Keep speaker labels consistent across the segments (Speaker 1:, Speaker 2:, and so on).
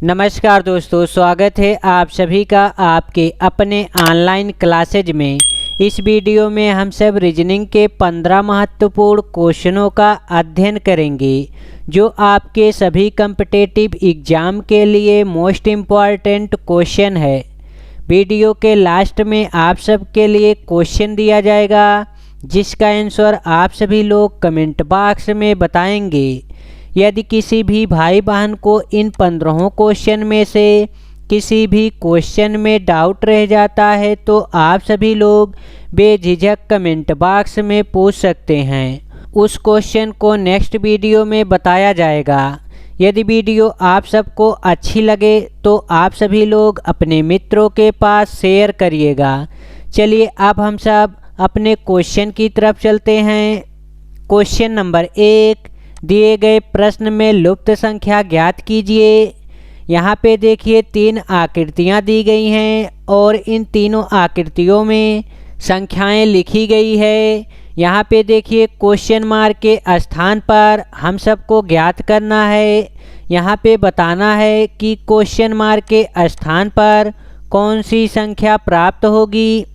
Speaker 1: नमस्कार दोस्तों, स्वागत है आप सभी का आपके अपने ऑनलाइन क्लासेज में। इस वीडियो में हम सब रीजनिंग के 15 महत्वपूर्ण क्वेश्चनों का अध्ययन करेंगे जो आपके सभी कॉम्पिटिटिव एग्ज़ाम के लिए मोस्ट इम्पॉर्टेंट क्वेश्चन है। वीडियो के लास्ट में आप सबके लिए क्वेश्चन दिया जाएगा जिसका आंसर आप सभी लोग कमेंट बॉक्स में बताएंगे। यदि किसी भी भाई बहन को इन 15 क्वेश्चन में से किसी भी क्वेश्चन में डाउट रह जाता है तो आप सभी लोग बेझिझक कमेंट बॉक्स में पूछ सकते हैं। उस क्वेश्चन को नेक्स्ट वीडियो में बताया जाएगा। यदि वीडियो आप सबको अच्छी लगे तो आप सभी लोग अपने मित्रों के पास शेयर करिएगा। चलिए अब हम सब अपने क्वेश्चन की तरफ चलते हैं। क्वेश्चन नंबर 1, दिए गए प्रश्न में लुप्त संख्या ज्ञात कीजिए। यहाँ पे देखिए 3 आकृतियाँ दी गई हैं और इन तीनों आकृतियों में संख्याएं लिखी गई है। यहाँ पे देखिए क्वेश्चन मार्क के स्थान पर हम सबको ज्ञात करना है। यहाँ पे बताना है कि क्वेश्चन मार्क के स्थान पर कौन सी संख्या प्राप्त होगी।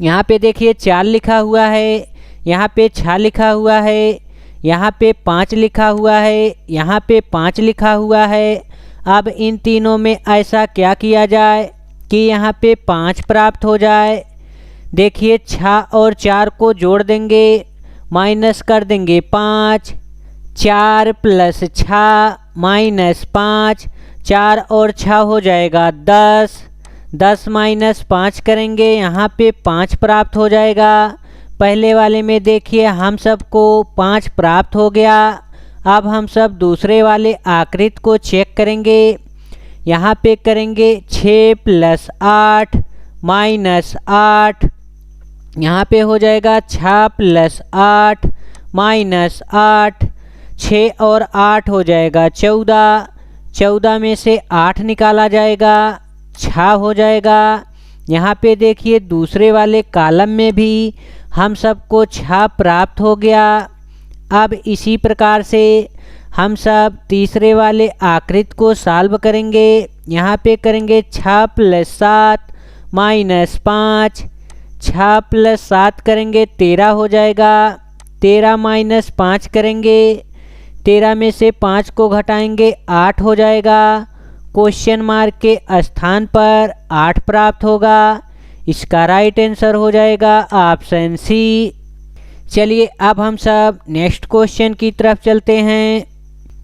Speaker 1: यहाँ पे देखिए 4 लिखा हुआ है, यहाँ पे 6 लिखा हुआ है, यहाँ पे 5 लिखा हुआ है, यहाँ पे 5 लिखा हुआ है। अब इन तीनों में ऐसा क्या किया जाए कि यहाँ पे 5 प्राप्त हो जाए। देखिए 6 और 4 को जोड़ देंगे, माइनस कर देंगे 5, 4 + 6 - 5, 4 और 6 हो जाएगा 10, 10 - 5 करेंगे, यहाँ पे 5 प्राप्त हो जाएगा। पहले वाले में देखिए हम सबको 5 प्राप्त हो गया। अब हम सब दूसरे वाले आकृति को चेक करेंगे। यहाँ पे करेंगे 6 + 8 - 8, यहाँ पे हो जाएगा 6 + 8 - 8, 6 और 8 हो जाएगा 14, 14 में से 8 निकाला जाएगा, 6 हो जाएगा। यहाँ पे देखिए दूसरे वाले कॉलम में भी हम सबको 6 प्राप्त हो गया। अब इसी प्रकार से हम सब तीसरे वाले आकृति को सॉल्व करेंगे। यहाँ पे करेंगे 6 + 7 - 5, 6 + 7 करेंगे 13 हो जाएगा, 13 - 5 करेंगे, 13 में से 5 को घटाएंगे 8 हो जाएगा। क्वेश्चन मार्क के स्थान पर 8 प्राप्त होगा। इसका राइट आंसर हो जाएगा ऑप्शन सी। चलिए अब हम सब नेक्स्ट क्वेश्चन की तरफ चलते हैं।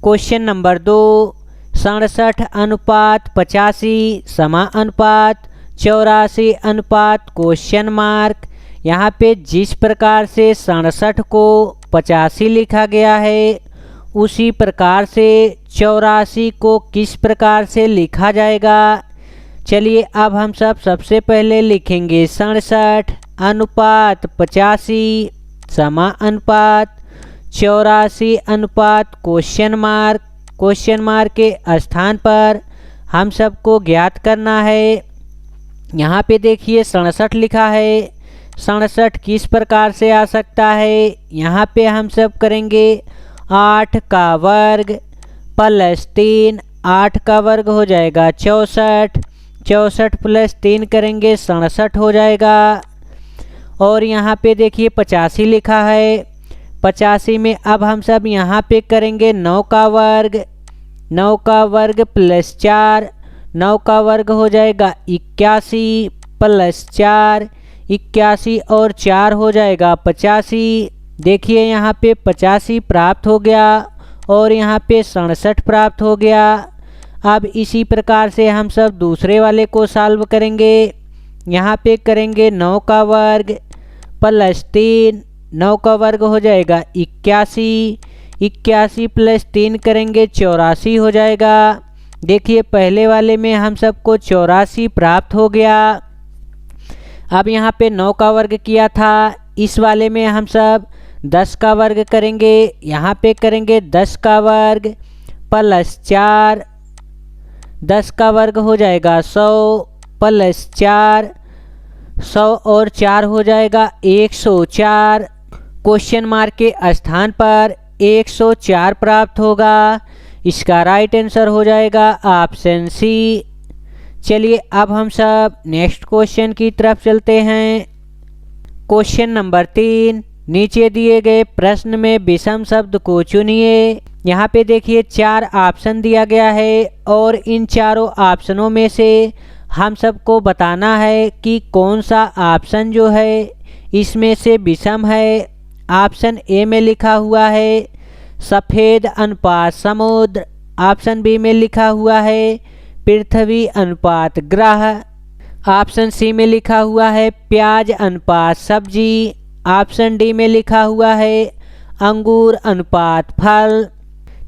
Speaker 1: Question number 2, 67:85 समानुपात 84 question mark. यहाँ पे जिस प्रकार से 67 को 85 लिखा गया है उसी प्रकार से 84 को किस प्रकार से लिखा जाएगा। चलिए अब हम सब सबसे पहले लिखेंगे 67:85 समानुपात 84 क्वेश्चन मार्क के स्थान पर हम सबको ज्ञात करना है। यहाँ पे देखिए 67 लिखा है, 67 किस प्रकार से आ सकता है। यहाँ पे हम सब करेंगे 8 का वर्ग + 3, 8 का वर्ग हो जाएगा 64, 64 + 3 करेंगे 67 हो जाएगा। और यहाँ पे देखिए 85 लिखा है, 85 में अब हम सब यहाँ पे करेंगे 9 का वर्ग, 9 का वर्ग + 4, 9 का वर्ग हो जाएगा 81 + 4, 81 और 4 हो जाएगा 85। देखिए यहाँ पे 85 प्राप्त हो गया और यहाँ पे 67 प्राप्त हो गया। अब इसी प्रकार से हम सब दूसरे वाले को सॉल्व करेंगे। यहाँ पे करेंगे 9 का वर्ग + 3, 9 का वर्ग हो जाएगा 81, 81 + 3 करेंगे 84 हो जाएगा। देखिए पहले वाले में हम सबको 84 प्राप्त हो गया। अब यहाँ पे 9 का वर्ग किया था, इस वाले में हम सब 10 का वर्ग करेंगे। यहाँ पे करेंगे 10 का वर्ग + 4, 10 का वर्ग हो जाएगा 100 + 4, 100 और 4 हो जाएगा 104। क्वेश्चन मार्क के स्थान पर 104 प्राप्त होगा। इसका राइट आंसर हो जाएगा ऑप्शन सी। चलिए अब हम सब नेक्स्ट क्वेश्चन की तरफ चलते हैं। क्वेश्चन नंबर 3, नीचे दिए गए प्रश्न में विषम शब्द को चुनिए। यहाँ पे देखिए 4 ऑप्शन दिया गया है और इन चारों ऑप्शनों में से हम सबको बताना है कि कौन सा ऑप्शन जो है इसमें से विषम है। ऑप्शन ए में लिखा हुआ है सफ़ेद अनुपात समुद्र, ऑप्शन बी में लिखा हुआ है पृथ्वी अनुपात ग्रह, ऑप्शन सी में लिखा हुआ है प्याज अनुपात सब्जी, ऑप्शन डी में लिखा हुआ है अंगूर अनुपात फल।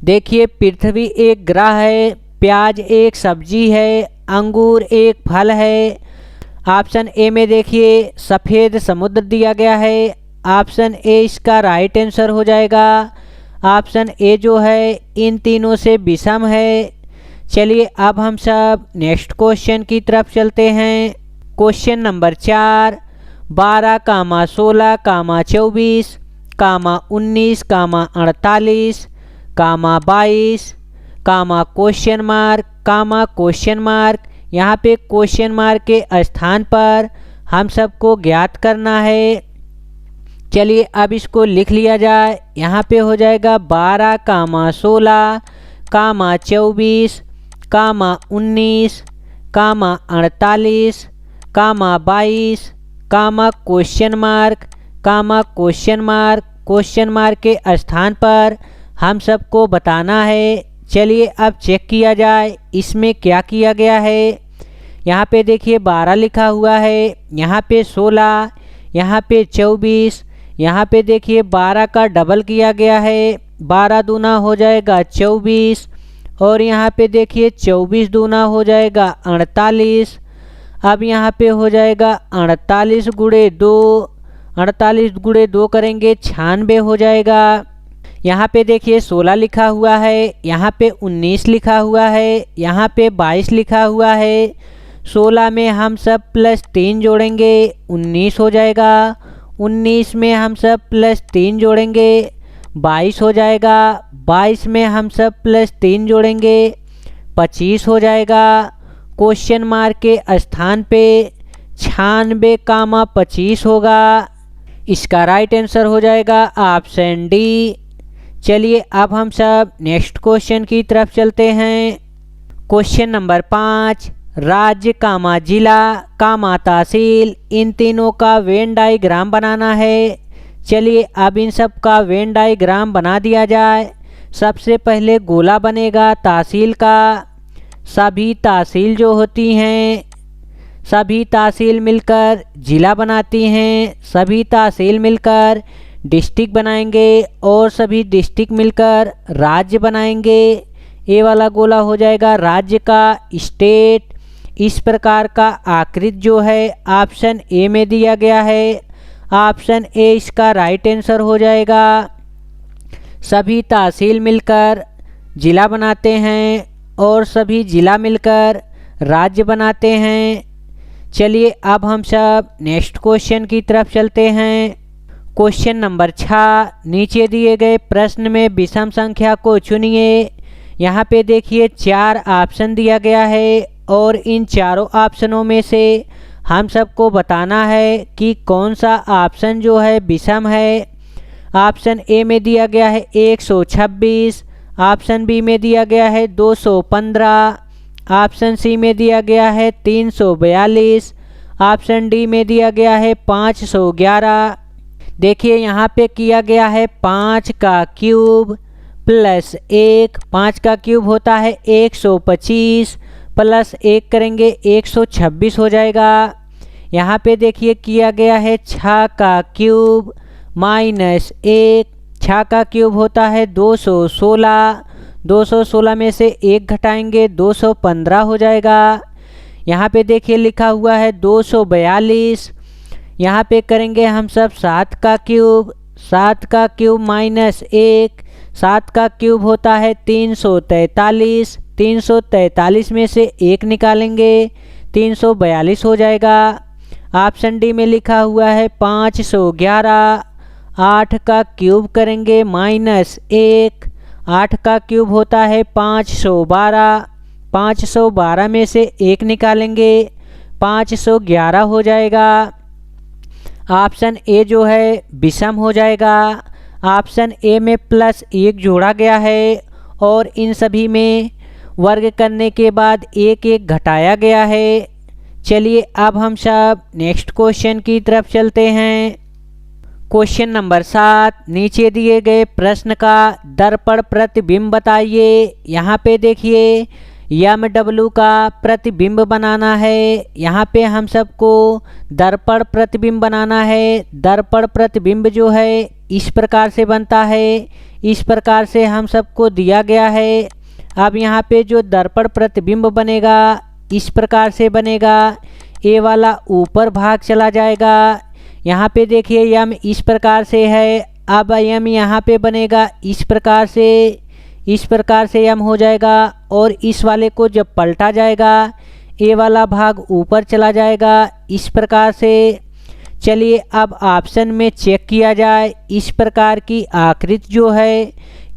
Speaker 1: देखिए पृथ्वी एक ग्रह है, प्याज एक सब्जी है, अंगूर एक फल है। ऑप्शन ए में देखिए सफ़ेद समुद्र दिया गया है, ऑप्शन ए इसका राइट आंसर हो जाएगा। ऑप्शन ए जो है इन तीनों से विषम है। चलिए अब हम सब नेक्स्ट क्वेश्चन की तरफ चलते हैं। Question number 4, 12, 16, 24, 19, 48, 22, question mark. यहाँ पे क्वेश्चन मार्क के स्थान पर हम सबको ज्ञात करना है। चलिए अब इसको लिख लिया जाए। यहाँ पे हो जाएगा 12, 16, 24, 19, 48, 22, क्वेश्चन मार्क के स्थान पर हम सबको बताना है। चलिए अब चेक किया जाए इसमें क्या किया गया है। यहाँ पे देखिए 12 लिखा हुआ है, यहाँ पे 16, यहाँ पे 24, यहाँ पे देखिए 12 का डबल किया गया है, 12 दूना हो जाएगा 24 और यहाँ पे देखिए 24 दूना हो जाएगा 48। अब यहाँ पे हो जाएगा 48 गुणे 2, 48 गुणे 2 करेंगे 96 हो जाएगा। यहाँ पे देखिए 16 लिखा हुआ है, यहाँ पे 19 लिखा हुआ है, यहाँ पे 22 लिखा हुआ है। 16 में हम सब +3 जोड़ेंगे 19 हो जाएगा, 19 में हम सब +3 जोड़ेंगे 22 हो जाएगा, 22 में हम सब +3 जोड़ेंगे 25 हो जाएगा। क्वेश्चन मार्क के स्थान पे 96, 25 होगा। इसका राइट आंसर हो जाएगा ऑप्शन डी। चलिए अब हम सब नेक्स्ट क्वेश्चन की तरफ चलते हैं। क्वेश्चन नंबर 5, राज्य, जिला, तहसील, इन तीनों का वेन डायग्राम बनाना है। चलिए अब इन सब का वेन डायग्राम बना दिया जाए। सबसे पहले गोला बनेगा तहसील का। सभी तहसील जो होती हैं, सभी तहसील मिलकर जिला बनाती हैं, सभी तहसील मिलकर डिस्ट्रिक्ट बनाएंगे और सभी डिस्ट्रिक्ट मिलकर राज्य बनाएंगे। ये वाला गोला हो जाएगा राज्य का, स्टेट। इस प्रकार का आकृति जो है ऑप्शन ए में दिया गया है। ऑप्शन ए इसका राइट आंसर हो जाएगा। सभी तहसील मिलकर जिला बनाते हैं और सभी जिला मिलकर राज्य बनाते हैं। चलिए अब हम सब नेक्स्ट क्वेश्चन की तरफ चलते हैं। क्वेश्चन नंबर 6, नीचे दिए गए प्रश्न में विषम संख्या को चुनिए। यहाँ पे देखिए 4 ऑप्शन दिया गया है और इन चारों ऑप्शनों में से हम सबको बताना है कि कौन सा ऑप्शन जो है विषम है। ऑप्शन ए में दिया गया है 126, ऑप्शन बी में दिया गया है 215, ऑप्शन सी में दिया गया है 342, ऑप्शन डी में दिया गया है 511। देखिए यहाँ पे किया गया है 5 का क्यूब प्लस 1, 5 का क्यूब होता है 125 प्लस 1 करेंगे 126 हो जाएगा। यहाँ पे देखिए किया गया है 6 का क्यूब माइनस 1, 6 का क्यूब होता है 216, 216 में से 1 घटाएंगे 215 हो जाएगा। यहाँ पे देखिए लिखा हुआ है 242, यहाँ पे करेंगे हम सब 7 का क्यूब, 7 का क्यूब माइनस 1, 7 का क्यूब होता है 343, 343 में से 1 निकालेंगे 342 हो जाएगा। ऑप्शन डी में लिखा हुआ है 511, 8 का क्यूब करेंगे माइनस 1, 8 का क्यूब होता है 512। 512 में से 1 निकालेंगे 511 हो जाएगा। ऑप्शन ए जो है विषम हो जाएगा। ऑप्शन ए में +1 जोड़ा गया है और इन सभी में वर्ग करने के बाद 1 घटाया गया है। चलिए अब हम सब नेक्स्ट क्वेश्चन की तरफ चलते हैं। क्वेश्चन नंबर 7, नीचे दिए गए प्रश्न का दर्पण प्रतिबिंब बताइए। यहाँ पे देखिए MW का प्रतिबिंब बनाना है। यहाँ पे हम सबको दर्पण प्रतिबिंब बनाना है। दर्पण प्रतिबिंब जो है इस प्रकार से बनता है, इस प्रकार से हम सबको दिया गया है। अब यहाँ पे जो दर्पण प्रतिबिंब बनेगा इस प्रकार से बनेगा। ए वाला ऊपर भाग चला जाएगा। यहाँ पे देखिए यम इस प्रकार से है। अब यम यहाँ पे बनेगा इस प्रकार से, इस प्रकार से यम हो जाएगा और इस वाले को जब पलटा जाएगा ए वाला भाग ऊपर चला जाएगा इस प्रकार से। चलिए अब ऑप्शन में चेक किया जाए इस प्रकार की आकृति जो है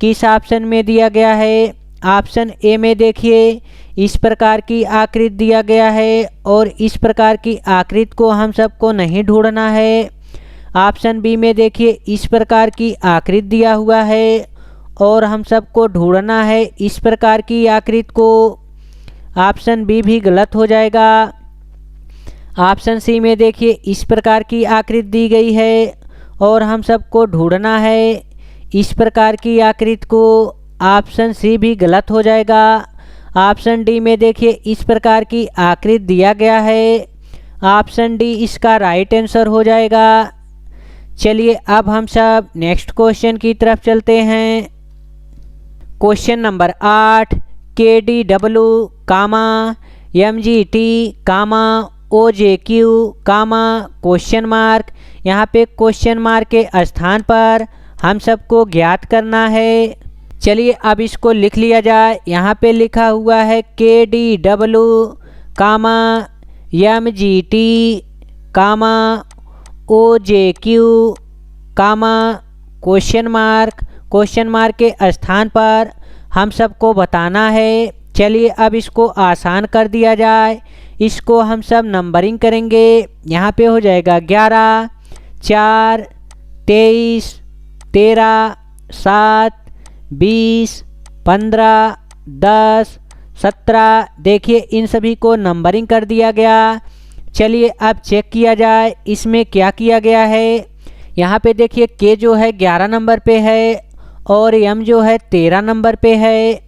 Speaker 1: किस ऑप्शन में दिया गया है। ऑप्शन ए में देखिए इस प्रकार की आकृति दिया गया है और इस प्रकार की आकृति को हम सबको नहीं ढूंढना है। ऑप्शन बी में देखिए इस प्रकार की आकृति दिया हुआ है और हम सबको ढूंढना है इस प्रकार की आकृति को। ऑप्शन बी भी गलत हो जाएगा। ऑप्शन सी में देखिए इस प्रकार की आकृति दी गई है और हम सबको ढूंढना है इस प्रकार की आकृति को। ऑप्शन सी भी गलत हो जाएगा। ऑप्शन डी में देखिए इस प्रकार की आकृति दिया गया है। ऑप्शन डी इसका राइट आंसर हो जाएगा। चलिए अब हम सब नेक्स्ट क्वेश्चन की तरफ चलते हैं। Question number 8, KDW, MGT, OJQ, question mark. यहाँ पे क्वेश्चन मार्क के स्थान पर हम सबको ज्ञात करना है। चलिए अब इसको लिख लिया जाए। यहाँ पे लिखा हुआ है KDW, MGT, OJQ, question mark के स्थान पर हम सबको बताना है। चलिए अब इसको आसान कर दिया जाए। इसको हम सब नंबरिंग करेंगे। यहाँ पे हो जाएगा 11, 4, 23, 13, 7, 20, 15, 10, 17। देखिए इन सभी को नंबरिंग कर दिया गया। चलिए अब चेक किया जाए इसमें क्या किया गया है। यहाँ पे देखिए के जो है 11 नंबर पे है और एम जो है 13 नंबर पे है।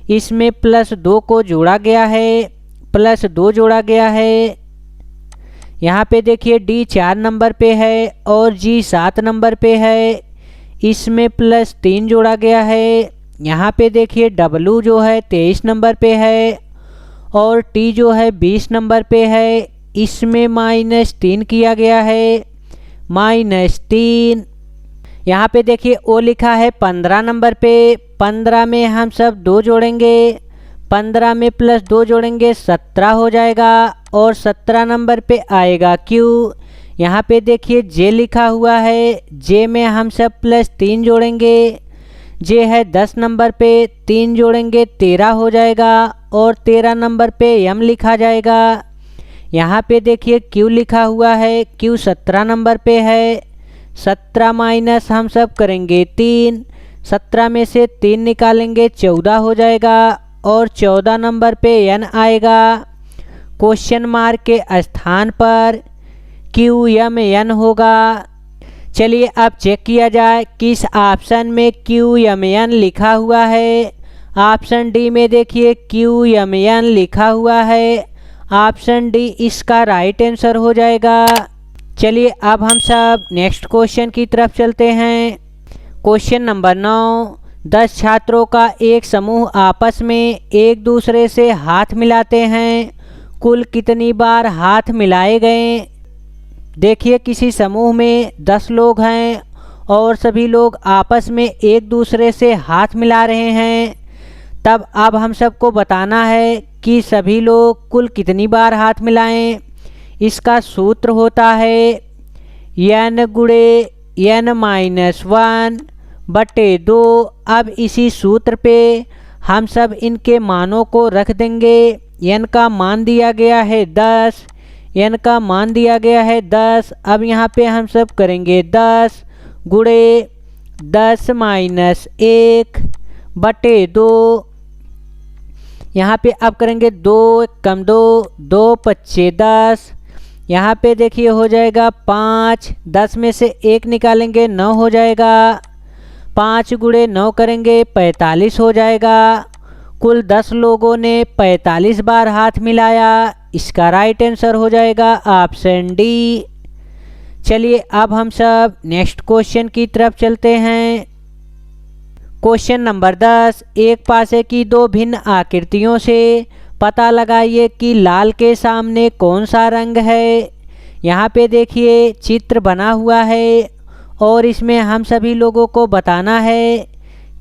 Speaker 1: इसमें +2 को जोड़ा गया है, +2 जोड़ा गया है। यहाँ पे देखिए डी 4 नंबर पे है और जी 7 नंबर पे है। इसमें +3 जोड़ा गया है। यहाँ पे देखिए डब्लू जो है 23 नंबर पे है और टी जो है 20 नंबर पे है। इसमें -3 किया गया है, -3। यहाँ पे देखिए ओ लिखा है 15 नंबर पे। 15 में हम सब 2 जोड़ेंगे, 15 में +2 जोड़ेंगे 17 हो जाएगा और 17 नंबर पे आएगा क्यू। यहाँ पे देखिए जे लिखा हुआ है। जे में हम सब +3 जोड़ेंगे। जे है 10 नंबर पे, 3 जोड़ेंगे 13 हो जाएगा और 13 नंबर पे एम लिखा जाएगा। यहाँ पे देखिए क्यू लिखा हुआ है। क्यू 17 नंबर पे है। 17 माइनस हम सब करेंगे 3। 17 में से 3 निकालेंगे 14 हो जाएगा और 14 नंबर पे एन आएगा। क्वेश्चन मार्क के स्थान पर QMN होगा। चलिए अब चेक किया जाए किस ऑप्शन में QMN लिखा हुआ है। ऑप्शन डी में देखिए QMN लिखा हुआ है। ऑप्शन डी इसका राइट आंसर हो जाएगा। चलिए अब हम सब नेक्स्ट क्वेश्चन की तरफ चलते हैं। क्वेश्चन नंबर 9, 10 छात्रों का एक समूह आपस में एक दूसरे से हाथ मिलाते हैं। कुल कितनी बार हाथ मिलाए गए? देखिए किसी समूह में 10 लोग हैं और सभी लोग आपस में एक दूसरे से हाथ मिला रहे हैं। तब अब हम सबको बताना है कि सभी लोग कुल कितनी बार हाथ मिलाएं। इसका सूत्र होता है n × n - 1 बटे 2। अब इसी सूत्र पे हम सब इनके मानों को रख देंगे। n का मान दिया गया है 10, n का मान दिया गया है 10। अब यहाँ पे हम सब करेंगे 10 गुणे 10 माइनस 1 बटे 2। यहाँ पे अब करेंगे 2 कम 2, 2 पच्चे 10। यहाँ पे देखिए हो जाएगा 5, 10 में से 1 निकालेंगे 9 हो जाएगा। 5 गुणे 9 करेंगे 45 हो जाएगा। कुल 10 लोगों ने 45 बार हाथ मिलाया। इसका राइट आंसर हो जाएगा ऑप्शन डी। चलिए अब हम सब नेक्स्ट क्वेश्चन की तरफ चलते हैं। क्वेश्चन नंबर 10, एक पासे की दो भिन्न आकृतियों से पता लगाइए कि लाल के सामने कौन सा रंग है। यहाँ पे देखिए चित्र बना हुआ है और इसमें हम सभी लोगों को बताना है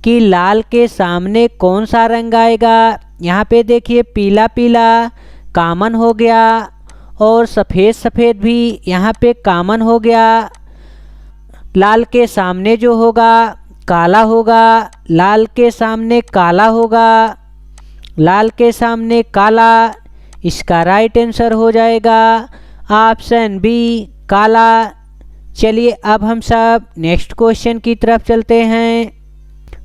Speaker 1: कि लाल के सामने कौन सा रंग आएगा। यहाँ पे देखिए पीला पीला कॉमन हो गया और सफ़ेद सफ़ेद भी यहाँ पे कॉमन हो गया। लाल के सामने जो होगा काला होगा, लाल के सामने काला होगा, लाल के सामने काला। इसका राइट आंसर हो जाएगा ऑप्शन बी काला। चलिए अब हम सब नेक्स्ट क्वेश्चन की तरफ चलते हैं।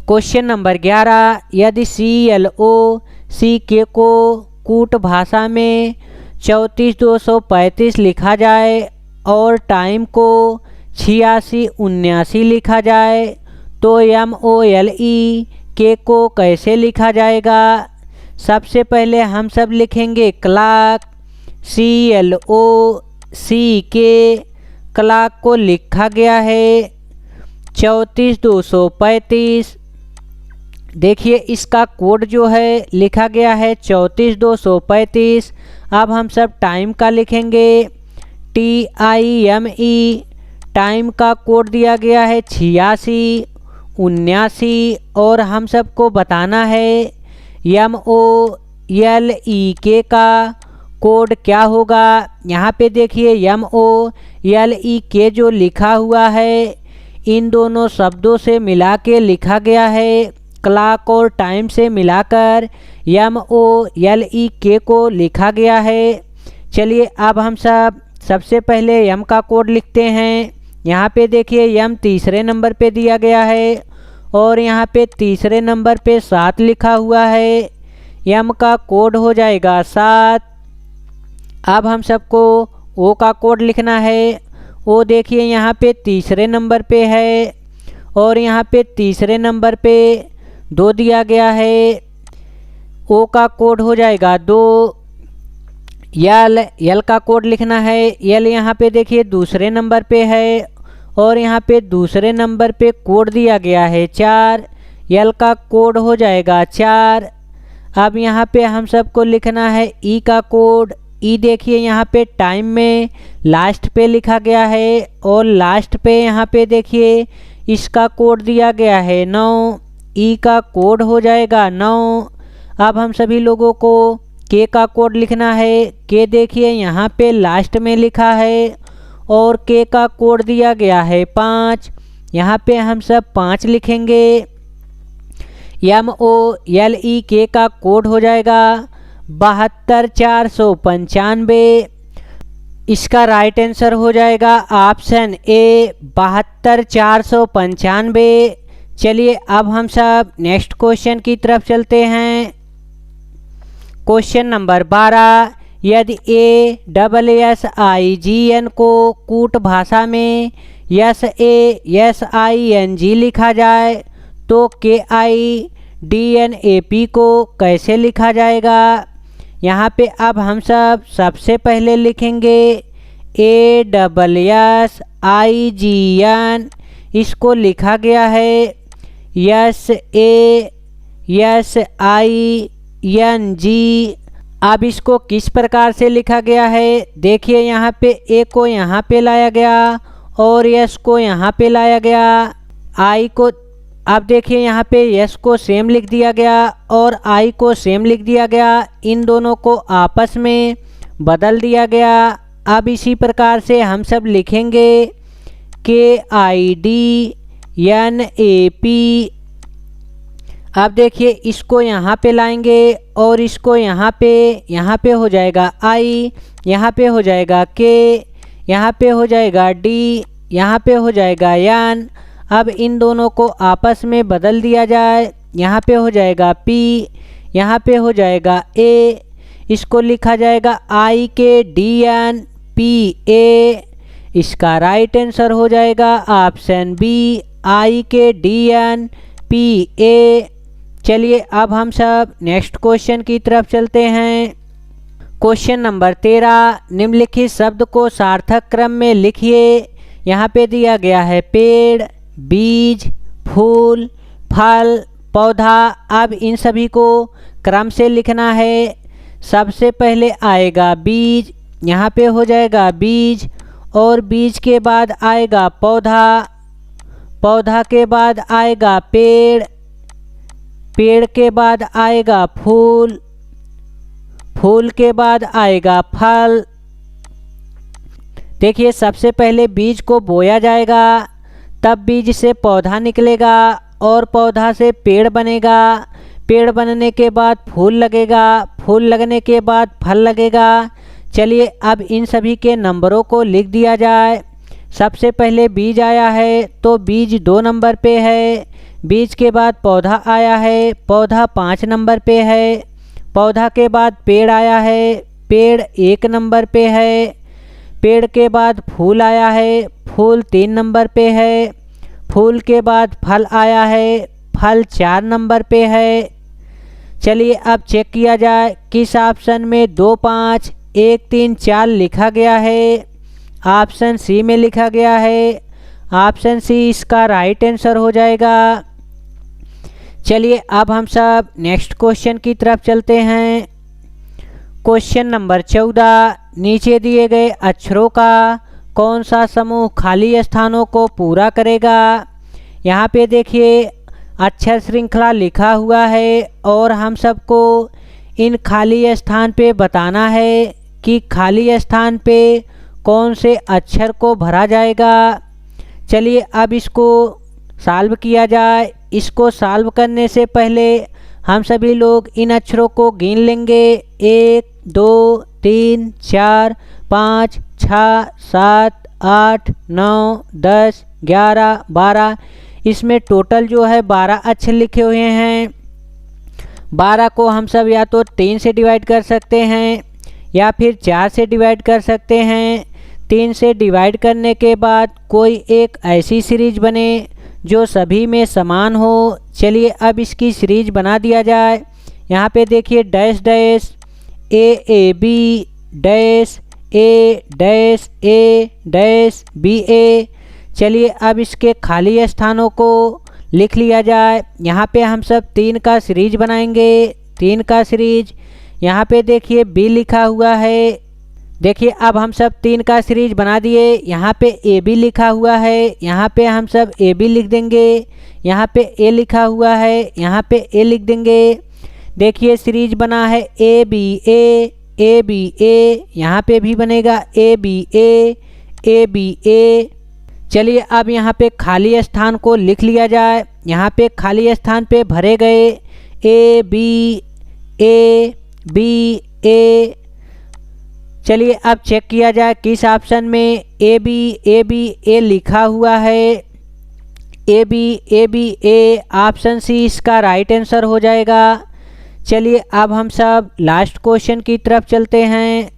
Speaker 1: क्वेश्चन नंबर 11, यदि ClO CK को कूट भाषा में 34,235 लिखा जाए और टाइम को 86,79 लिखा जाए तो MOLE K को कैसे लिखा जाएगा। सबसे पहले हम सब लिखेंगे क्लॉक। ClO CK क्लॉक को लिखा गया है 34,235। देखिए इसका कोड जो है लिखा गया है 34,235। अब हम सब टाइम का लिखेंगे TIME। टाइम का कोड दिया गया है 86,79 और हम सबको बताना है MOLEK का कोड क्या होगा। यहाँ पे देखिए MOLEK जो लिखा हुआ है इन दोनों शब्दों से मिला के लिखा गया है। क्लॉक और टाइम से मिलाकर MOLEK को लिखा गया है। चलिए अब हम सबसे पहले M का कोड लिखते हैं। यहाँ पे देखिए M तीसरे नंबर पे दिया गया है और यहाँ पे तीसरे नंबर पे 7 लिखा हुआ है। M का कोड हो जाएगा 7। अब हम सबको O का कोड लिखना है। O देखिए यहाँ पे तीसरे नंबर पे है और यहाँ पे तीसरे नंबर पे 2 दिया गया है। O का कोड हो जाएगा 2। L का कोड लिखना है। L यहाँ पे देखिए दूसरे नंबर पे है और यहाँ पे दूसरे नंबर पे कोड दिया गया है 4। L का कोड हो जाएगा 4। अब यहाँ पे हम सबको लिखना है E का कोड। E देखिए यहाँ पे टाइम में लास्ट पे लिखा गया है और लास्ट पे यहाँ पे देखिए इसका कोड दिया गया है 9। E का कोड हो जाएगा 9। अब हम सभी लोगों को K का कोड लिखना है। K देखिए यहाँ पे लास्ट में लिखा है और K का कोड दिया गया है 5। यहाँ पे हम सब 5 लिखेंगे। MOLEK का कोड हो जाएगा 72,495। इसका राइट आंसर हो जाएगा ऑप्शन ए 72,495। चलिए अब हम सब नेक्स्ट क्वेश्चन की तरफ चलते हैं। क्वेश्चन नंबर 12, यदि ASSIGN को कूट भाषा में SASING लिखा जाए तो KIDNAP को कैसे लिखा जाएगा। यहाँ पे अब हम सबसे पहले लिखेंगे ASSIGN। इसको लिखा गया है SASING। अब इसको किस प्रकार से लिखा गया है देखिए, यहाँ पे A को यहाँ पे लाया गया और S को यहाँ पे लाया गया। I को अब देखिए यहाँ पे S को सेम लिख दिया गया और I को सेम लिख दिया गया। इन दोनों को आपस में बदल दिया गया। अब इसी प्रकार से हम सब लिखेंगे KIDNAP। NAP। अब देखिए इसको यहाँ पे लाएंगे और इसको यहाँ पे हो जाएगा I, यहाँ पे हो जाएगा K, यहाँ पे हो जाएगा D, यहाँ पे हो जाएगा N। अब इन दोनों को आपस में बदल दिया जाए, यहाँ पे हो जाएगा P, यहाँ पे हो जाएगा A, इसको लिखा जाएगा IKDNPA। इसका राइट आंसर हो जाएगा ऑप्शन बी IKDNPA। चलिए अब हम सब नेक्स्ट क्वेश्चन की तरफ चलते हैं। क्वेश्चन नंबर 13, निम्नलिखित शब्द को सार्थक क्रम में लिखिए। यहाँ पे दिया गया है पेड़, बीज, फूल, फल, पौधा। अब इन सभी को क्रम से लिखना है। सबसे पहले आएगा बीज, यहाँ पे हो जाएगा बीज, और बीज के बाद आएगा पौधा, पौधा के बाद आएगा पेड़, पेड़ के बाद आएगा फूल, फूल के बाद आएगा फल। देखिए सबसे पहले बीज को बोया जाएगा, तब बीज से पौधा निकलेगा और पौधा से पेड़ बनेगा, पेड़ बनने के बाद फूल लगेगा, फूल लगने के बाद फल लगेगा। चलिए अब इन सभी के नंबरों को लिख दिया जाए। सबसे पहले बीज आया है तो बीज 2 नंबर पे है, बीज के बाद पौधा आया है, पौधा 5 नंबर पे है, पौधा के बाद पेड़ आया है, पेड़ 1 नंबर पे है, पेड़ के बाद फूल आया है, फूल 3 नंबर पे है, फूल के बाद फल आया है, फल 4 नंबर पे है। चलिए अब चेक किया जाए किस ऑप्शन में 2, 5, 1, 3, 4 लिखा गया है। ऑप्शन सी में लिखा गया है। ऑप्शन सी इसका राइट आंसर हो जाएगा। चलिए अब हम सब नेक्स्ट क्वेश्चन की तरफ चलते हैं। क्वेश्चन नंबर 14, नीचे दिए गए अक्षरों का कौन सा समूह खाली स्थानों को पूरा करेगा। यहाँ पे देखिए अक्षर श्रृंखला लिखा हुआ है और हम सबको इन खाली स्थान पे बताना है कि खाली स्थान पे कौन से अक्षर को भरा जाएगा। चलिए अब इसको सॉल्व किया जाए। इसको सॉल्व करने से पहले हम सभी लोग इन अक्षरों को गिन लेंगे। 1, 2, 3, 4, 5, 6, 7, 8, 9, 10, 11, 12। इसमें टोटल जो है 12 अक्षर लिखे हुए हैं। 12 को हम सब या तो 3 से डिवाइड कर सकते हैं या फिर 4 से डिवाइड कर सकते हैं। 3 से डिवाइड करने के बाद कोई एक ऐसी सीरीज बने जो सभी में समान हो। चलिए अब इसकी सीरीज बना दिया जाए। यहाँ पे देखिए dash dash AAB dash A dash A dash BA। चलिए अब इसके खाली स्थानों को लिख लिया जाए। यहाँ पे हम सब 3 का सीरीज बनाएंगे। 3 का सीरीज यहाँ पे देखिए B लिखा हुआ है। देखिए अब हम सब 3 का सीरीज बना दिए। यहाँ पे AB लिखा हुआ है, यहाँ पे हम सब AB लिख देंगे। यहाँ पे A लिखा हुआ है, यहाँ पे A लिख देंगे। देखिए सीरीज बना है ABA ABA, यहाँ पे भी बनेगा ABA ABA। चलिए अब यहाँ पे खाली स्थान को लिख लिया जाए। यहाँ पे खाली स्थान पे भरे गए AB A। चलिए अब चेक किया जाए किस ऑप्शन में A लिखा हुआ है। A ऑप्शन सी इसका राइट आंसर हो जाएगा। चलिए अब हम सब लास्ट क्वेश्चन की तरफ चलते हैं।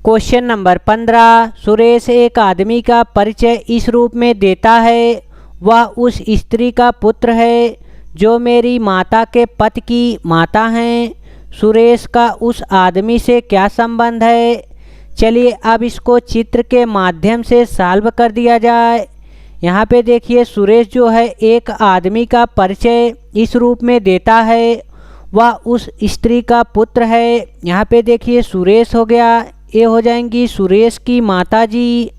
Speaker 1: क्वेश्चन नंबर 15, सुरेश एक आदमी का परिचय इस रूप में देता है। वह उस स्त्री का पुत्र है जो मेरी माता के पति की माता हैं। सुरेश का उस आदमी से क्या संबंध है। चलिए अब इसको चित्र के माध्यम से सॉल्व कर दिया जाए। यहाँ पे देखिए सुरेश जो है एक आदमी का परिचय इस रूप में देता है। वह उस स्त्री का पुत्र है। यहाँ पे देखिए सुरेश हो गया, ये हो जाएंगी सुरेश की माताजी।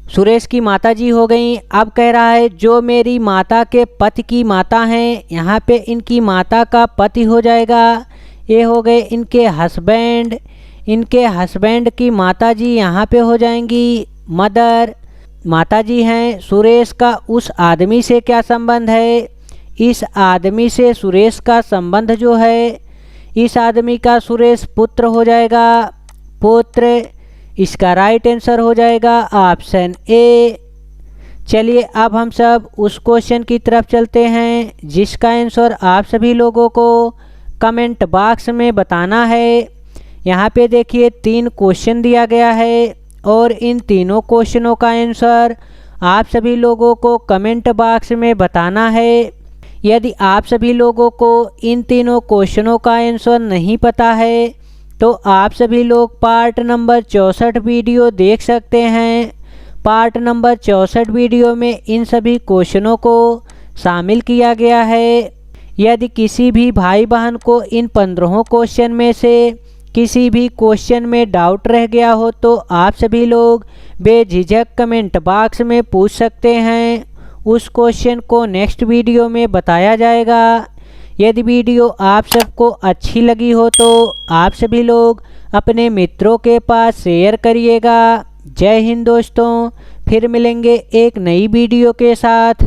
Speaker 1: सुरेश की माताजी हो गई। अब कह रहा है जो मेरी माता के पति की माता हैं। यहाँ पे इनकी माता का पति हो जाएगा। ये हो गए इनके हस्बैंड। इनके हस्बैंड की माताजी यहाँ पे हो जाएंगी मदर। माताजी हैं, सुरेश का उस आदमी से क्या संबंध है? इस आदमी से सुरेश का संबंध जो है, इस आदमी का सुरेश पुत्र हो जाएगा, पुत्र। इसका राइट आंसर हो जाएगा ऑप्शन ए। चलिए अब हम सब उस क्वेश्चन की तरफ चलते हैं जिसका आंसर आप सभी लोगों को कमेंट बॉक्स में बताना है। यहाँ पे देखिए 3 क्वेश्चन दिया गया है और इन तीनों क्वेश्चनों का आंसर आप सभी लोगों को कमेंट बॉक्स में बताना है। यदि आप सभी लोगों को इन तीनों क्वेश्चनों का आंसर नहीं पता है तो आप सभी लोग पार्ट नंबर 64 वीडियो देख सकते हैं। पार्ट नंबर 64 वीडियो में इन सभी क्वेश्चनों को शामिल किया गया है। यदि किसी भी भाई बहन को इन 15 क्वेश्चन में से किसी भी क्वेश्चन में डाउट रह गया हो तो आप सभी लोग बेझिझक कमेंट बॉक्स में पूछ सकते हैं। उस क्वेश्चन को नेक्स्ट वीडियो में बताया जाएगा। यदि वीडियो आप सबको अच्छी लगी हो तो आप सभी लोग अपने मित्रों के पास शेयर करिएगा। जय हिंद दोस्तों, फिर मिलेंगे एक नई वीडियो के साथ।